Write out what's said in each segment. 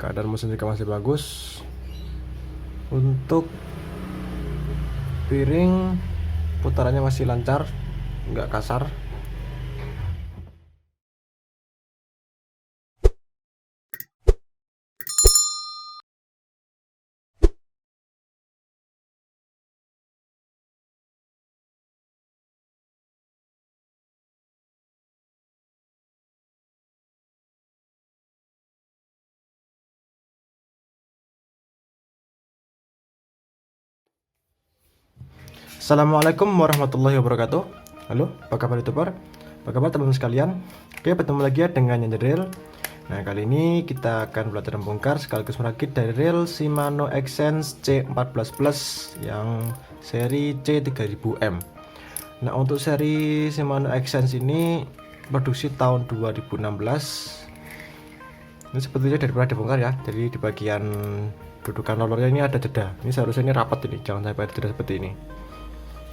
keadaan mesin juga masih bagus. Untuk piring putarannya masih lancar, nggak kasar. Assalamualaikum warahmatullahi wabarakatuh. Halo, apa kabar YouTuber? Apa kabar teman-teman sekalian? Oke, bertemu lagi ya dengan Nyanyi Reel. Nah, kali ini kita akan belajar membongkar sekaligus merakit dari reel Shimano Xsense C14 Plus yang seri C3000M. Nah, untuk seri Shimano Xsense ini produksi tahun 2016. Ini sebetulnya daripada dibongkar ya, jadi di bagian dudukan rollernya ini ada jeda. Ini seharusnya ini rapat, ini jangan sampai ada jeda seperti ini.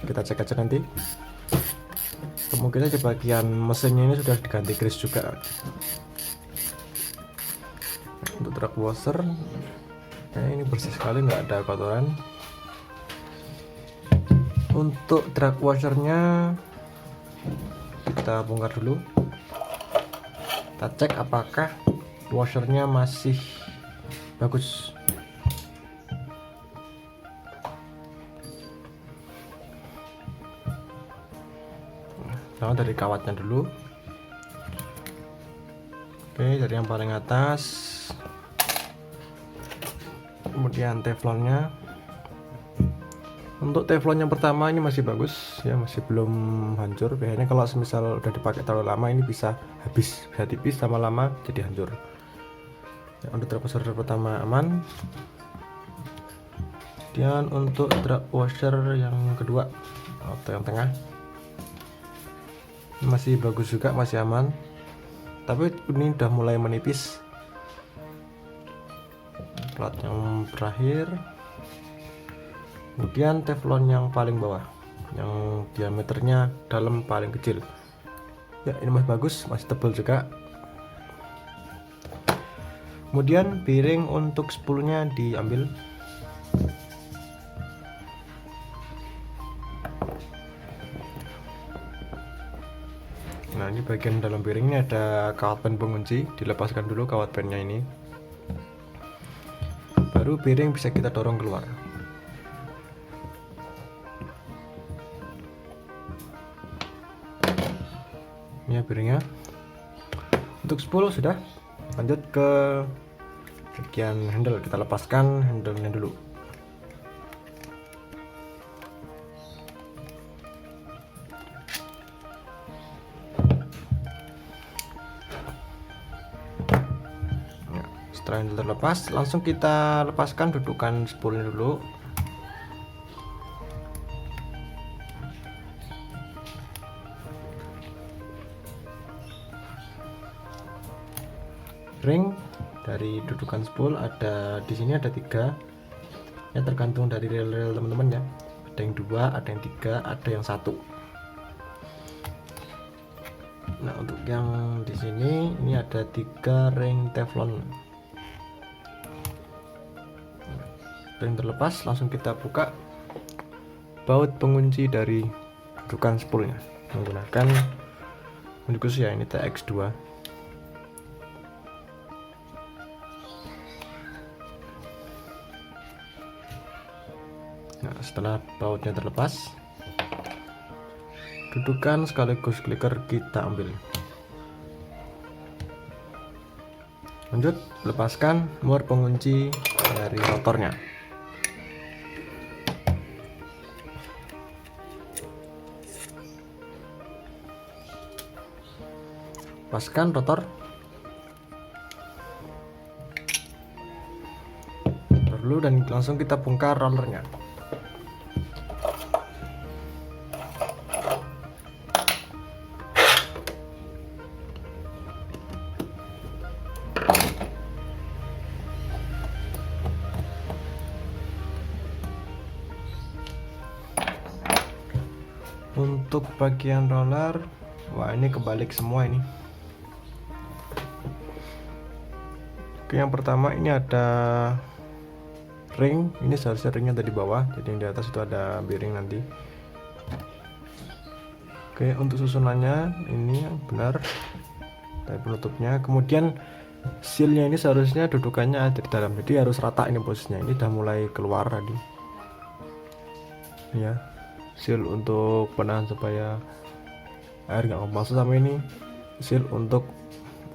Kita cek aja nanti. Kemungkinan di bagian mesinnya ini sudah diganti grease juga. Untuk drag washer, ini bersih sekali, nggak ada kotoran. Untuk drag washernya kita bongkar dulu. Kita cek apakah washernya masih bagus. Nah, dari kawatnya dulu. Oke, dari yang paling atas, kemudian teflonnya. Untuk teflon yang pertama ini masih bagus ya, masih belum hancur. Biasanya kalau semisal udah dipakai terlalu lama ini bisa habis, bisa tipis, lama-lama jadi hancur ya. Untuk drag washer pertama aman. Kemudian untuk drag washer yang kedua atau yang tengah masih bagus juga, masih aman, tapi ini udah mulai menipis. Plat yang terakhir, kemudian teflon yang paling bawah yang diameternya dalam paling kecil ya, ini masih bagus, masih tebal juga. Kemudian piring untuk spoolnya diambil. Nah, ini bagian dalam piring ini ada kawat pen pengunci, dilepaskan dulu kawat pennya ini, baru piring bisa kita dorong keluar. Ini ya piringnya. Untuk spool sudah, lanjut ke bagian handle. Kita lepaskan handle-nya dulu. Setelah handle terlepas, langsung kita lepaskan dudukan spoolnya dulu. Ring dari dudukan spool ada di sini, ada 3 ya, tergantung dari reel-reel teman-teman ya. Ada yang 2, ada yang 3, ada yang 1. Nah, untuk yang di sini ini ada 3 ring teflon. Ring terlepas, langsung kita buka baut pengunci dari dudukan spoolnya menggunakan kunci khusus ya, ini TX2. Nah, setelah bautnya terlepas, dudukan sekaligus clicker kita ambil. Lanjut, lepaskan muat pengunci dari rotornya. Lepaskan rotor. Dulu dan langsung kita bongkar rollernya. Untuk bagian roller, wah ini kebalik semua ini. Oke, yang pertama ini ada ring. Ini seharusnya ringnya ada di bawah, jadi yang di atas itu ada bearing nanti. Oke, untuk susunannya ini yang benar, tapi penutupnya. Kemudian sealnya ini seharusnya dudukannya ada di dalam, jadi harus rata ini posisinya. Ini udah mulai keluar tadi ya, seal untuk penahan supaya air nggak masuk, sama ini seal untuk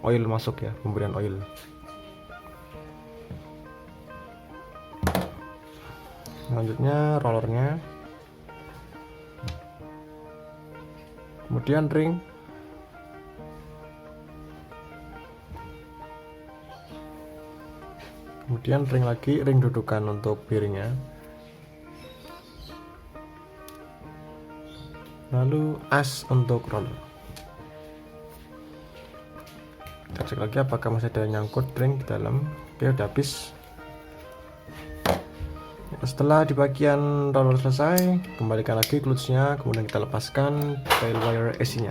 oil masuk ya, pemberian oil. Selanjutnya rollernya, kemudian ring, kemudian ring lagi, ring dudukan untuk bearingnya, lalu as untuk roller. Kita cek lagi apakah masih ada nyangkut ring di dalam. Oke, udah habis. Setelah di bagian roller selesai, kembalikan lagi clutch-nya, kemudian kita lepaskan tail wire AC-nya.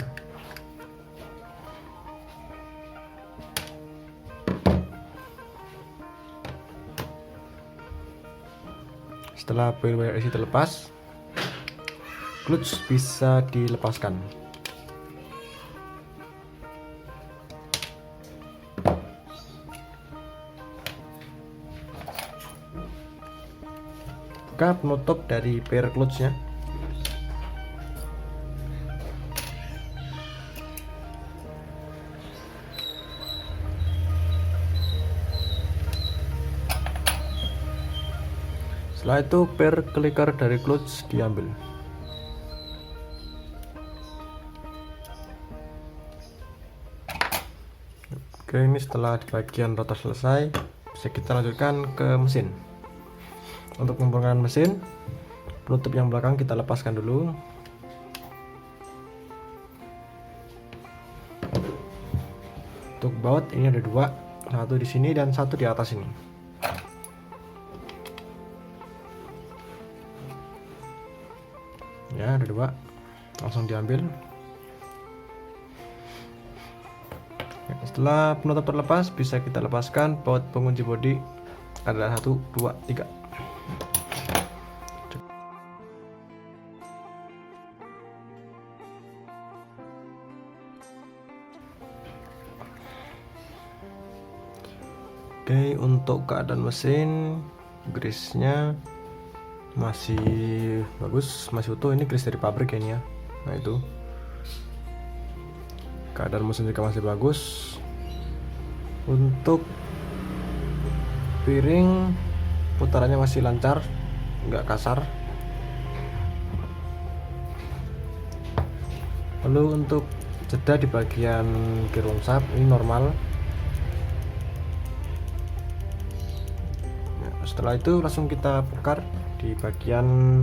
Setelah tail wire AC terlepas, clutch bisa dilepaskan. Buka penutup dari pair clutch-nya. Setelah itu pair clicker dari clutch diambil. Oke, ini setelah di bagian rotor selesai, bisa kita lanjutkan ke mesin. Untuk pembongkaran mesin, penutup yang belakang kita lepaskan dulu. Untuk baut ini ada dua, satu di sini dan satu di atas ini. Ya, ada dua, langsung diambil. Setelah penutup terlepas, bisa kita lepaskan baut pengunci bodi. Ada 1, 2, 3. Oke, untuk keadaan mesin, grease-nya masih bagus, masih utuh. Ini grease dari pabrik ya, ini ya. Nah, itu keadaan mesin juga masih bagus. Untuk piring, putarannya masih lancar, nggak kasar. Lalu untuk jeda di bagian gear wormshap ini normal. Setelah itu langsung kita bongkar di bagian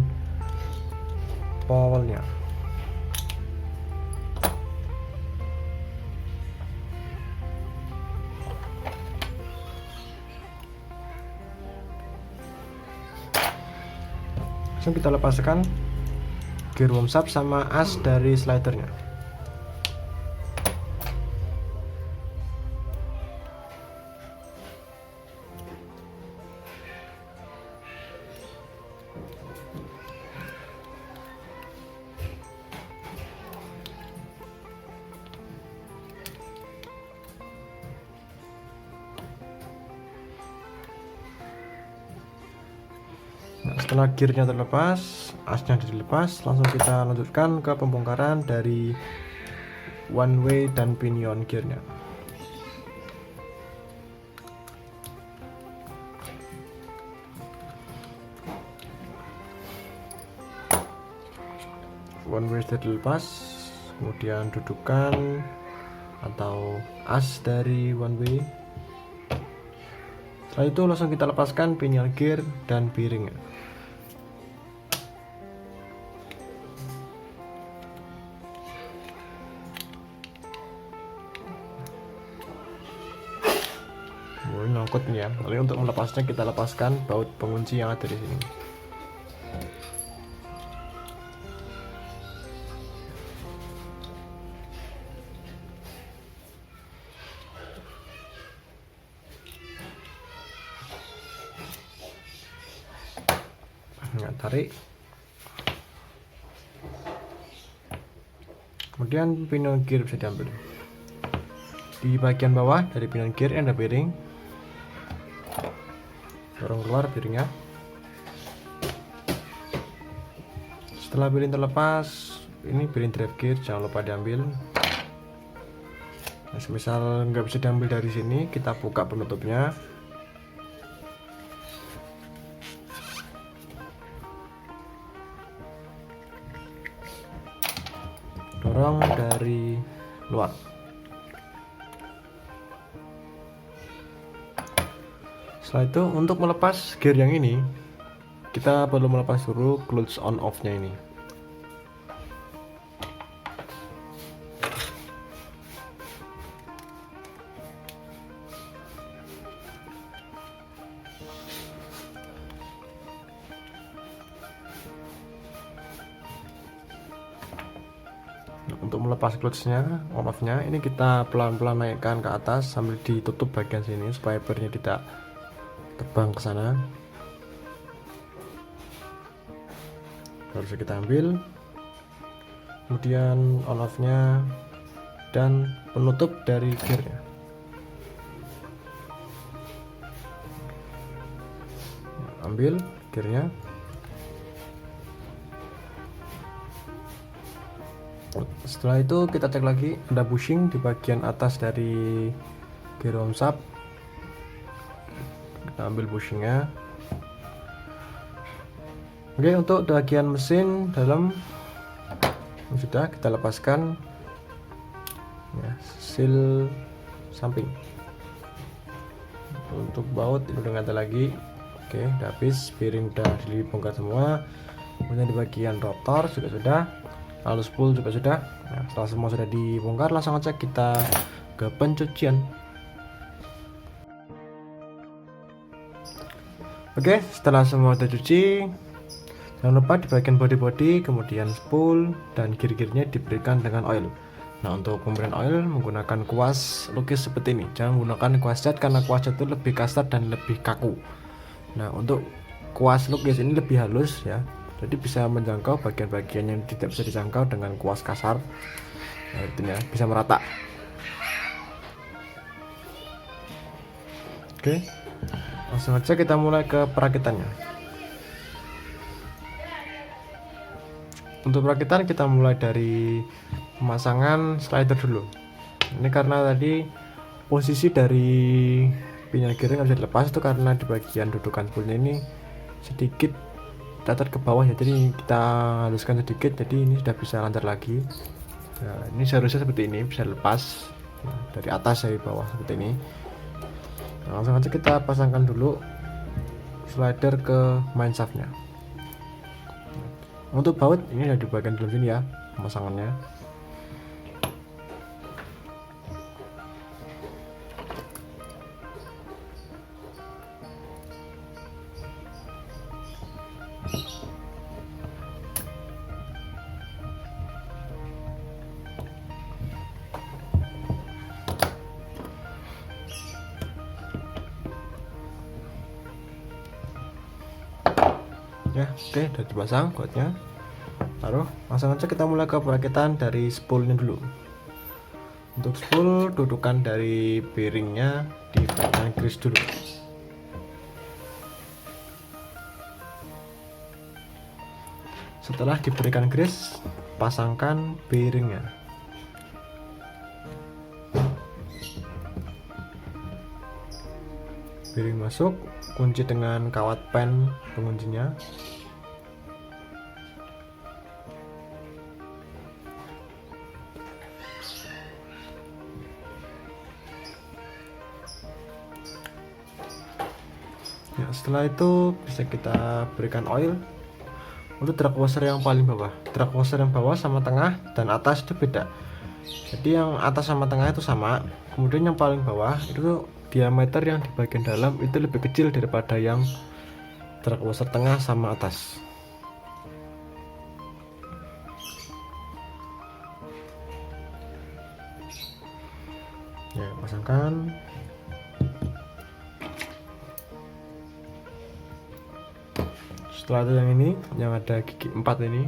powelnya. Langsung kita lepaskan gear wormshap sama as dari slidernya. Nah, setelah gearnya terlepas, asnya dilepas, langsung kita lanjutkan ke pembongkaran dari one way dan pinion gearnya. One way sudah dilepas, kemudian dudukan atau as dari one way. Setelah itu langsung kita lepaskan pinion gear dan bearingnya. Nyangkut ya. Lalu untuk melepasnya kita lepaskan baut pengunci yang ada di sini. tarik. Kemudian pinion gear bisa diambil. Di bagian bawah dari pinion gear ada bearing. Dorong keluar bearingnya. Setelah bearing terlepas, ini bearing drive gear jangan lupa diambil. Nah, semisal nggak bisa diambil dari sini, kita buka penutupnya. Dorong dari luar. Setelah itu untuk melepas gear yang ini, kita perlu melepas dulu clutch on off nya ini. Untuk melepas clutch-nya, on off-nya, ini kita pelan-pelan naikkan ke atas sambil ditutup bagian sini supaya bearnya tidak terbang ke sana. Harus kita ambil, kemudian on off-nya dan penutup dari gear-nya. Ambil gear-nya. Setelah itu kita cek lagi ada bushing di bagian atas dari gear homsap. Kita ambil bushingnya. Oke, untuk bagian mesin dalam sudah kita lepaskan ya, seal samping. Untuk baut ini udah nggak ada lagi. Oke, udah habis, bearing udah dibongkar semua. Kemudian di bagian rotor juga sudah, lalu spool juga sudah. Nah, setelah semua sudah dibongkar, langsung aja kita ke pencucian. Oke, setelah semua tercuci, jangan lupa di bagian body-body, kemudian spool dan gear-gearnya diberikan dengan oil. Nah, untuk pemberian oil menggunakan kuas lukis seperti ini. Jangan menggunakan kuas cat karena kuas cat itu lebih kasar dan lebih kaku. Nah, untuk kuas lukis ini lebih halus ya. Jadi bisa menjangkau bagian-bagian yang tidak bisa dijangkau dengan kuas kasar. Nah, itu ya, bisa merata. Oke, langsung aja kita mulai ke perakitannya. Untuk perakitan kita mulai dari pemasangan slider dulu. Ini karena tadi posisi dari pinion gear nggak bisa dilepas, itu karena di bagian dudukan spoolnya ini sedikit datar ke bawah ya, jadi kita haluskan sedikit, jadi ini sudah bisa lancar lagi. Nah, ini seharusnya seperti ini, bisa lepas dari atas dari bawah seperti ini. Nah, langsung aja kita pasangkan dulu slider ke main shaftnya. Untuk baut ini ada di bagian dalam sini ya pemasangannya. Ya, oke, udah dipasang bautnya. Lalu langsung aja kita mulai ke perakitan dari spoolnya dulu. Untuk spool, dudukan dari bearingnya diberikan grease dulu. Setelah diberikan grease, pasangkan bearingnya. Bearing masuk, kunci dengan kawat pen penguncinya. Ya, setelah itu bisa kita berikan oil. Untuk drag washer yang paling bawah, drag washer yang bawah sama tengah dan atas itu beda. Jadi yang atas sama tengah itu sama, kemudian yang paling bawah itu diameter yang di bagian dalam itu lebih kecil daripada yang drag washer tengah sama atas. Ya, pasangkan. Setelah itu yang ini, yang ada gigi 4 ini,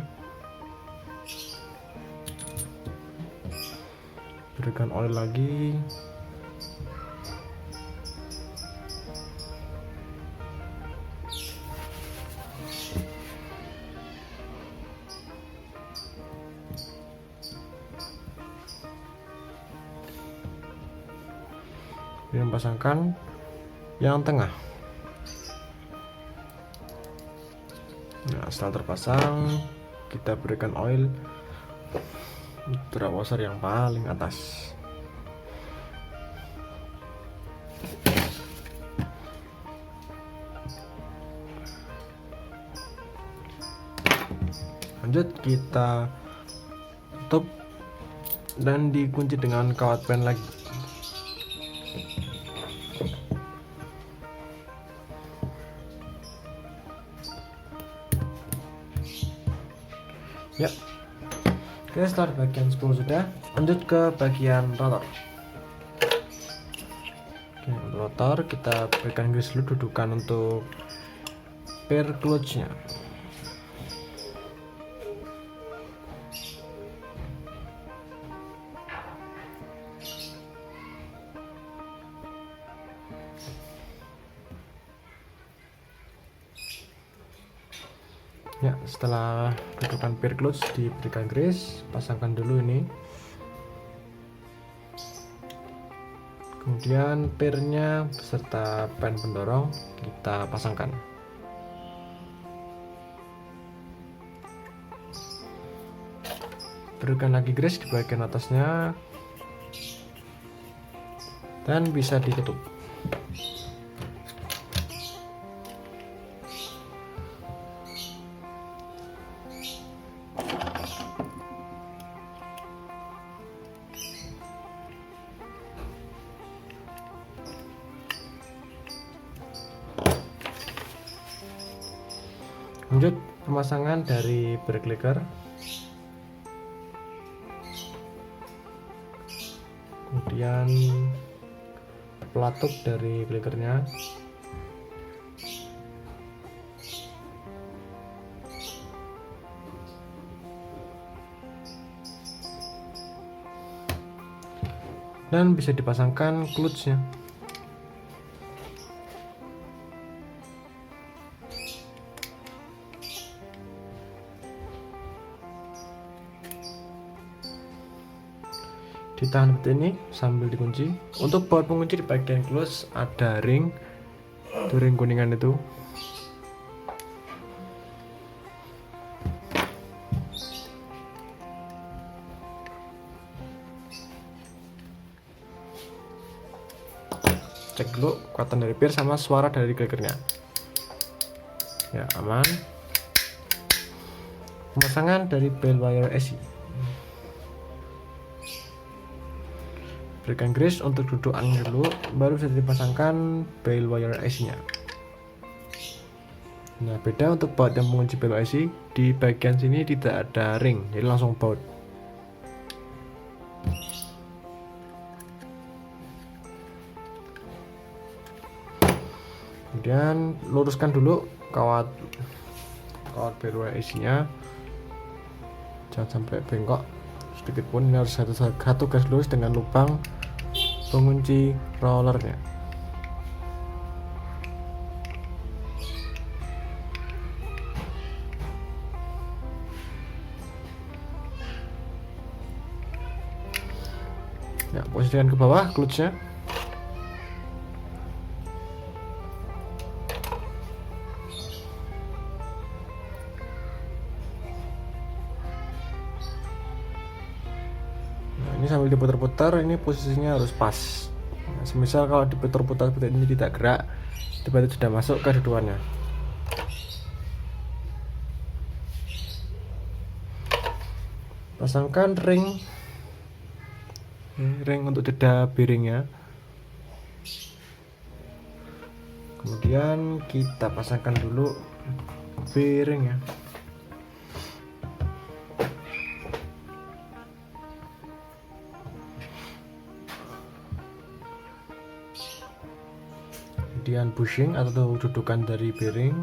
berikan oil lagi. Kemudian pasangkan yang tengah. Nah, setelah terpasang, kita berikan oil browser yang paling atas. Lanjut kita tutup dan dikunci dengan kawat pen lagi. Ya, oke, setelah bagian spool sudah, lanjut ke bagian rotor. Oke, untuk rotor kita berikan grease dulu dudukan untuk pair clutch-nya. Ya, setelah dudukan pair clutch diberikan grease, pasangkan dulu ini. Kemudian pairnya beserta pen pendorong kita pasangkan. Berikan lagi grease di bagian atasnya dan bisa ditutup. Lanjut pemasangan dari brake lever. Kemudian pelatuk dari klekernya. Dan bisa dipasangkan clutch-nya. Ditahan seperti ini sambil dikunci. Untuk baut pengunci di bagian clutch ada ring, itu ring kuningan itu. Cek dulu kekuatan dari pair sama suara dari klekernya. Ya, aman. Pemasangan dari bell wire AC. Berikan grease untuk dudukannya dulu, baru bisa dipasangkan bell wire AC-nya. Nah, beda untuk baut yang mengunci bell AC, di bagian sini tidak ada ring, jadi langsung baut. Kemudian luruskan dulu kawat bell wire AC-nya, jangan sampai bengkok sedikit pun. Ini harus satu garis lurus dengan lubang pengunci rollernya. Ya, posisikan ke bawah clutch-nya. Ini sambil diputar-putar, ini posisinya harus pas. Nah, semisal kalau diputar-putar seperti ini tidak gerak, itu berarti sudah masuk ke dudukannya. Pasangkan ring untuk jeda bearingnya. Kemudian kita pasangkan dulu bearingnya. Kemudian bushing atau dudukan dari bearing.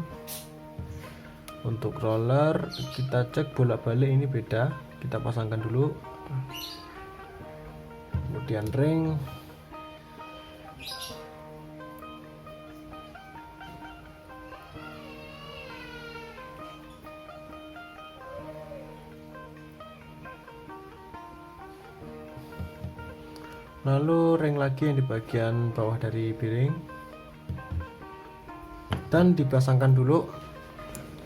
Untuk roller kita cek bolak-balik ini beda, kita pasangkan dulu. Kemudian ring, lalu ring lagi yang di bagian bawah dari piring, dan dipasangkan dulu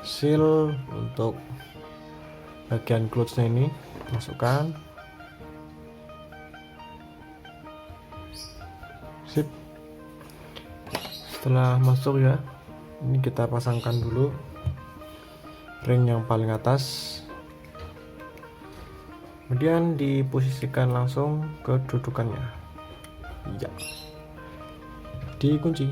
seal untuk bagian clutch-nya ini, masukkan. Sip. Setelah masuk ya, ini kita pasangkan dulu ring yang paling atas, kemudian diposisikan langsung ke dudukannya. Ya, dikunci.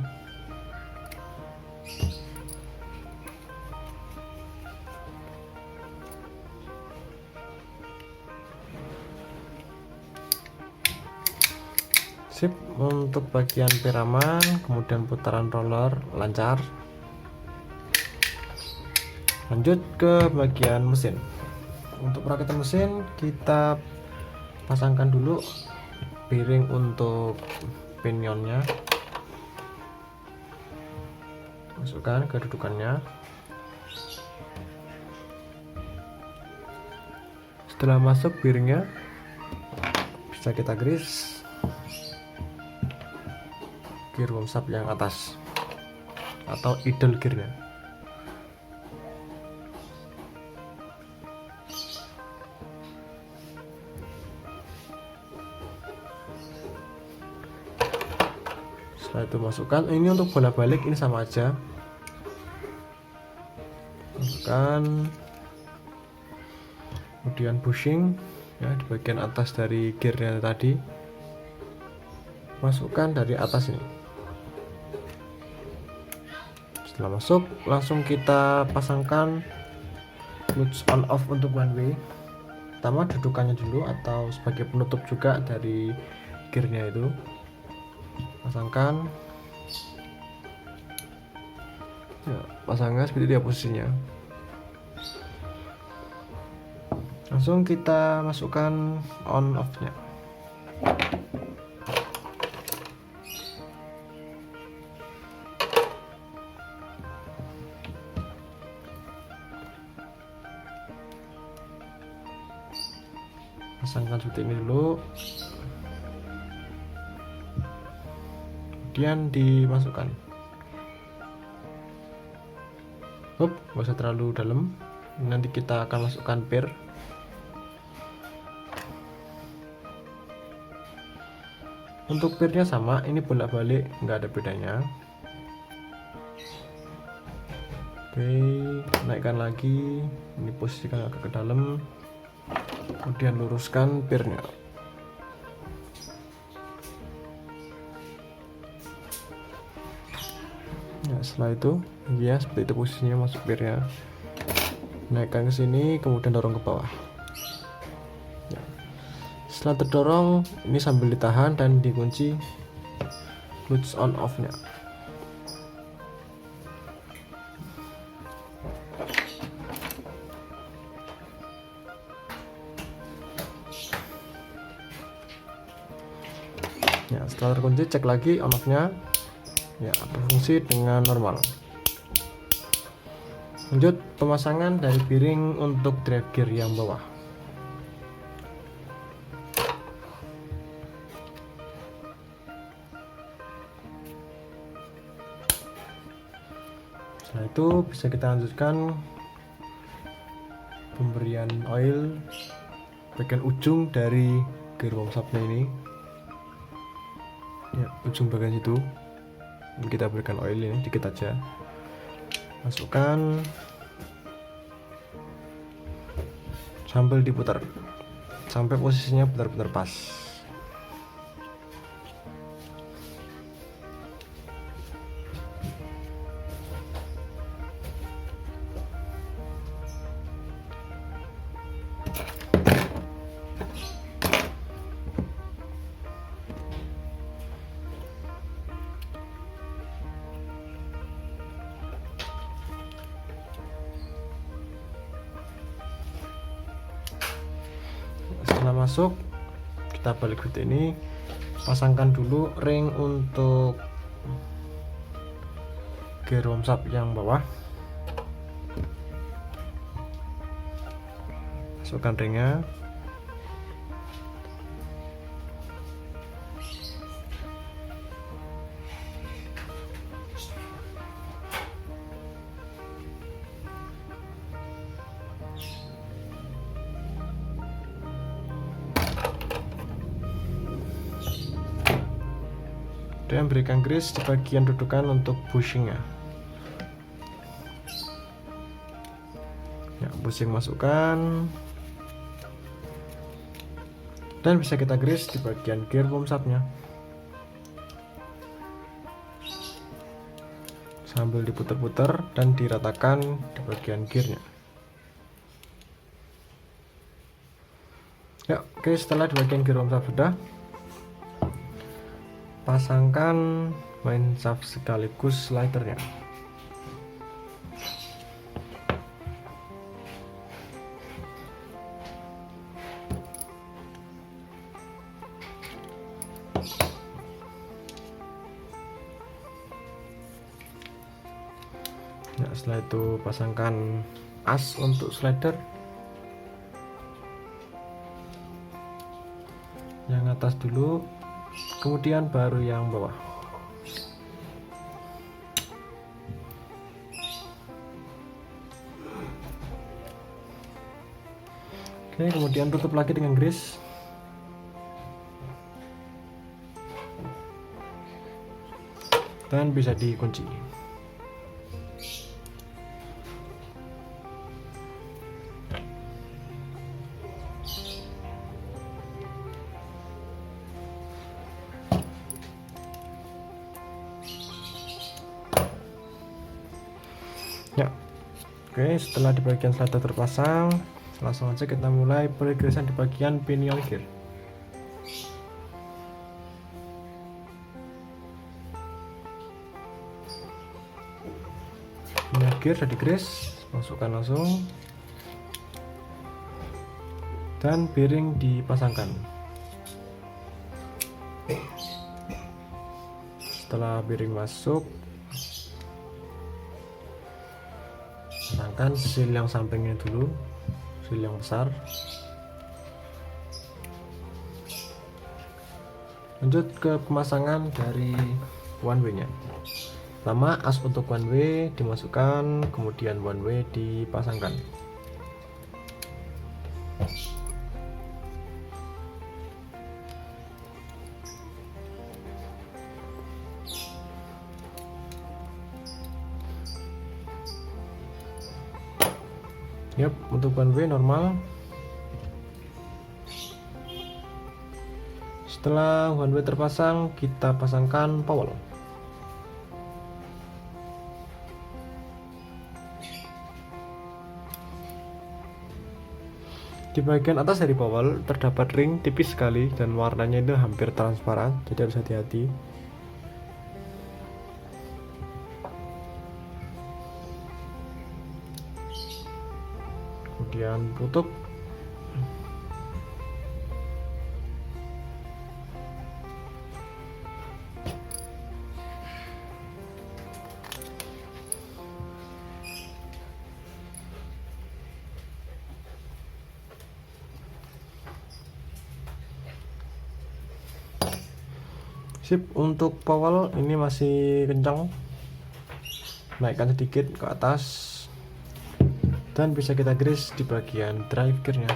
Sip. Untuk bagian piraman kemudian putaran roller lancar. Lanjut ke bagian mesin. Untuk perakitan mesin kita pasangkan dulu bearing untuk pinionnya, masukkan ke dudukannya. Setelah masuk bearingnya, bisa kita grease gear workshop yang atas atau idle gearnya. Setelah itu masukkan, ini untuk bolak-balik ini sama aja, masukkan. Kemudian bushing ya di bagian atas dari gearnya tadi, masukkan dari atas ini. Setelah masuk, langsung kita pasangkan clutch on off untuk one way. Pertama dudukannya dulu atau sebagai penutup juga dari gearnya itu, pasangkan ya, pasangkan seperti dia posisinya. Langsung kita masukkan on off nya. Pasangkan seperti ini dulu, kemudian dimasukkan. Gak usah terlalu dalam, nanti kita akan masukkan per. Untuk pernya sama, ini bolak-balik nggak ada bedanya. Oke, naikkan lagi, ini posisikan agak ke dalam, kemudian luruskan pirnya. Ya, setelah itu ya seperti itu posisinya, masuk pirnya, naikkan ke sini, kemudian dorong ke bawah. Ya. Setelah terdorong, ini sambil ditahan dan dikunci clutch on off nya. Ya, setelah terkunci cek lagi on off nya ya, berfungsi dengan normal. Lanjut pemasangan dari bearing untuk drive gear yang bawah. Setelah itu bisa kita lanjutkan pemberian oil bagian ujung dari gear workshopnya ini ya, ujung bagian itu kita berikan oil ini dikit aja, masukkan sambil diputar sampai posisinya benar-benar pas. masuk, kita balik seperti ini. Pasangkan dulu ring untuk gear warm up yang bawah. Masukkan ringnya. Dan berikan grease di bagian dudukan untuk bushingnya. Ya, bushing masukkan. Dan bisa kita grease di bagian gear warm up-nya. Sambil diputar-putar dan diratakan di bagian gearnya. Ya, oke, setelah di bagian gear warm up sudah, pasangkan main shaft sekaligus slidernya. Ya, setelah itu pasangkan as untuk slider. Yang atas dulu, kemudian baru yang bawah. Oke, kemudian tutup lagi dengan grease. Dan bisa dikunci. Ya, oke, setelah di bagian slider terpasang, langsung aja kita mulai pergerakan di bagian pinion gear. Pinion gear sudah di grease, masukkan langsung, dan bearing dipasangkan. Setelah bearing masuk, pasangkan seal yang sampingnya dulu, seal yang besar. Lanjut ke pemasangan dari one way nya. Pertama, as untuk one way dimasukkan, kemudian one way dipasangkan. Yap, untuk one way normal. Setelah one way terpasang, kita pasangkan powel. Di bagian atas dari powel terdapat ring tipis sekali dan warnanya itu hampir transparan, jadi harus hati-hati. Kemudian tutup. Sip, untuk powel ini masih kencang, naikkan sedikit ke atas. Dan bisa kita grease di bagian drive gearnya.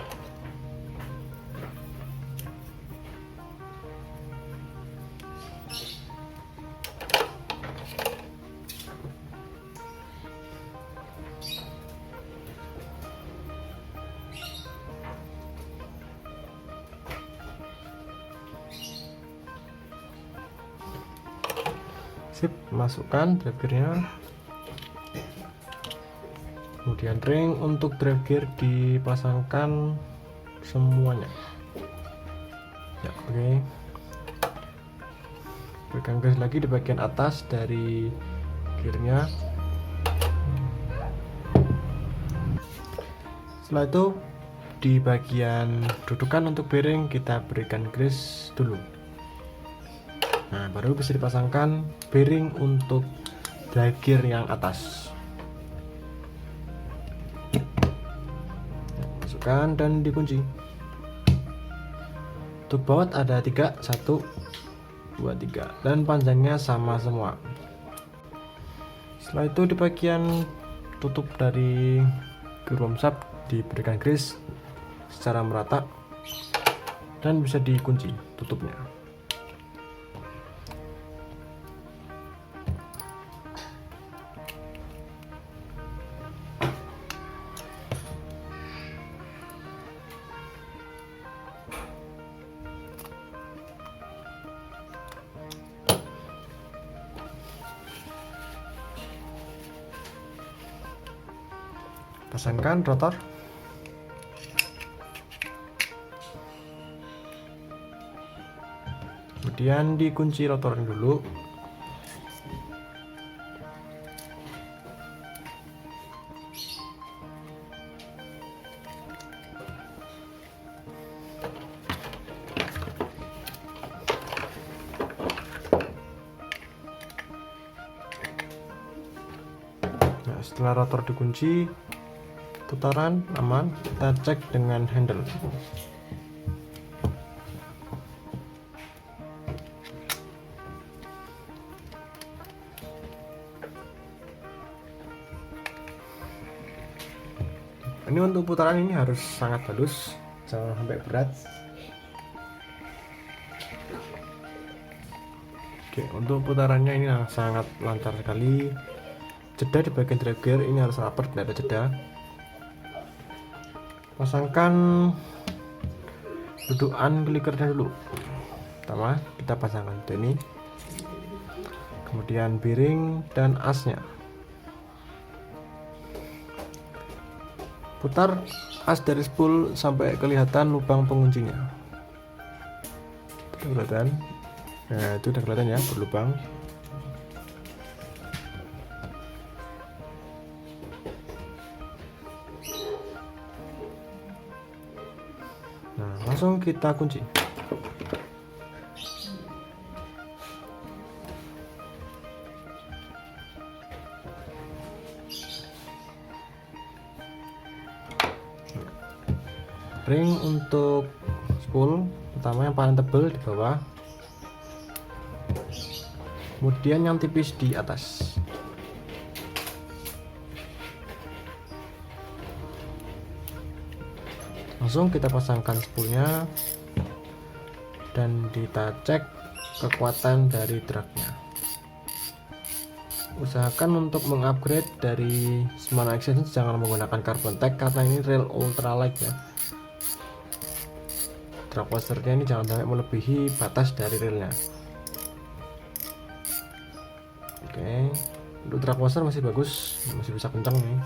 Sip, masukkan drive gearnya. Kemudian ring untuk drive gear dipasangkan semuanya. Ya, oke. Berikan gas lagi di bagian atas dari gearnya. Setelah itu di bagian dudukan untuk bearing kita berikan grease dulu. Nah, baru bisa dipasangkan bearing untuk drag gear yang atas. Masukkan dan dikunci. Untuk baut ada 3, 1, 2, 3, dan panjangnya sama semua. Setelah itu di bagian tutup dari gear worm shaft diberikan grease secara merata dan bisa dikunci tutupnya. Pasangkan rotor. Kemudian dikunci rotornya dulu. Nah, setelah rotor dikunci, putaran aman, kita cek dengan handle. Ini untuk putaran ini harus sangat halus, jangan sampai berat. Oke, untuk putarannya ini sangat lancar sekali. Jeda di bagian drag gear ini harus rapat, tidak ada jeda. Pasangkan dudukan klikernya dulu. Pertama kita pasangkan ini, kemudian bearing dan asnya. Putar as dari spool sampai kelihatan lubang penguncinya. Itu kelihatan. Nah, itu udah kelihatan ya, berlubang. Nah, langsung kita kunci. Ring untuk spool pertama yang paling tebal di bawah, kemudian yang tipis di atas. Langsung kita pasangkan spoolnya dan kita cek kekuatan dari dragnya. Usahakan untuk mengupgrade dari Shimano Xsense jangan menggunakan carbon tech karena ini rail ultralight ya. Drag washernya ini jangan sampai melebihi batas dari railnya. Oke, untuk drag washer masih bagus, masih bisa kencang nih.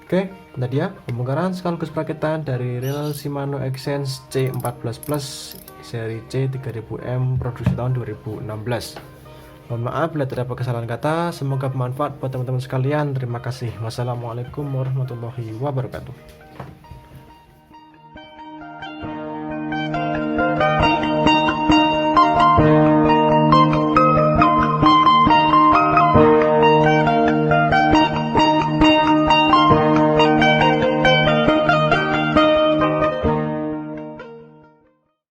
Oke, tadi ya pembongkaran sekaligus perakitan dari reel Shimano Xsense C14 Plus seri C3000M produksi tahun 2016. Mohon maaf bila terdapat kesalahan kata, semoga bermanfaat buat teman-teman sekalian. Terima kasih. Wassalamualaikum warahmatullahi wabarakatuh.